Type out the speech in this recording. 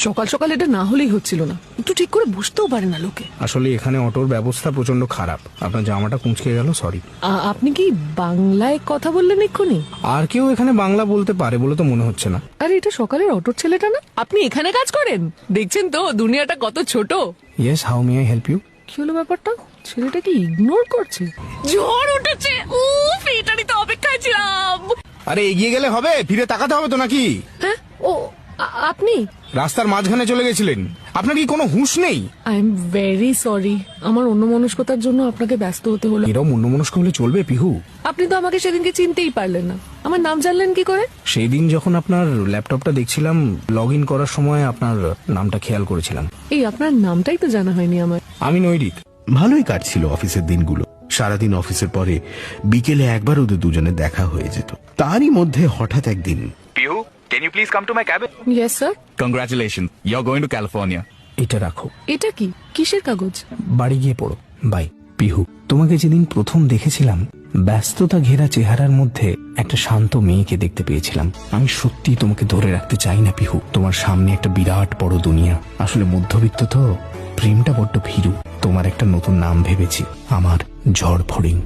সকাল সকাল এটা না হলেই হচ্ছিল না, একটু ঠিক করে বুঝতেও পারে না লোকে। আসলে এখানে অটোর ব্যবস্থা প্রচন্ড খারাপ। আপনার জামাটা কুঁচকে গেল, সরি। আপনি কি বাংলায় কথা বললেন এক্ষুনি? আর কেউ এখানে বাংলা বলতে পারে বলে তো মনে হচ্ছে না। আরে এটা সকালের অটোর ছেলেটা না? আপনি এখানে কাজ করেন? দেখছেন তো দুনিয়াটা কত ছোট। Yes, how may I help you? কি হলো ব্যাপারটা? ছেলেটা কি ইগনোর করছে? ঝড় উঠেছে, উফ, এটারই তো অপেক্ষায় ছিলাম। আরে এগিয়ে গেলে হবে, ফিরে তাকাতে হবে তো নাকি? হ্যাঁ, ও আপনি রাস্তার মাঝখানে চলে গেছিলেন, আপনার কি কোনো হুঁশ নেই? আই এম ভেরি সরি, আমার অন্যমনস্কতার জন্য আপনাকে ব্যস্ত হতে হলো। এরকম অন্যমনস্ক হলে চলবে পিহু? আপনি তো আমাকে সেদিনকে চিনতেই পারলেন না, আমার নাম জানলেন কি করে? সেই দিন যখন আপনার ল্যাপটপটা দেখছিলাম, লগ ইন করার সময় আপনার নামটা খেয়াল করেছিলাম। এই আপনার নামটাই তো জানা হয়নি আমার। আমি নৈরিত। ভালোই কাটছিল অফিসের দিনগুলো। সারাদিন অফিসের পরে বিকেলে একবার ওদের দুজনে দেখা হয়ে যেত। তারই মধ্যে হঠাৎ একদিন, Pihu, can you please come to my cabin? Yes sir. Congratulations, you're going to California. এটা রাখো, এটা কি, কিসের কাগজ? বাড়ি গিয়ে পড়ো। বাই। পিহু, তোমাকে যেদিন প্রথম দেখেছিলাম, ব্যস্ততা ঘেরা চেহারার মধ্যে একটা শান্ত মেয়েকে দেখতে পেয়েছিলাম। আমি সত্যি তোমাকে ধরে রাখতে চাই না পিহু। তোমার সামনে একটা বিরাট বড় দুনিয়া। আসলে মধ্যবিত্ত তো, প্রেমটা বড্ড ভীরু। তোমার একটা নতুন নাম ভেবেছি, আমার ঝড় ফড়িং।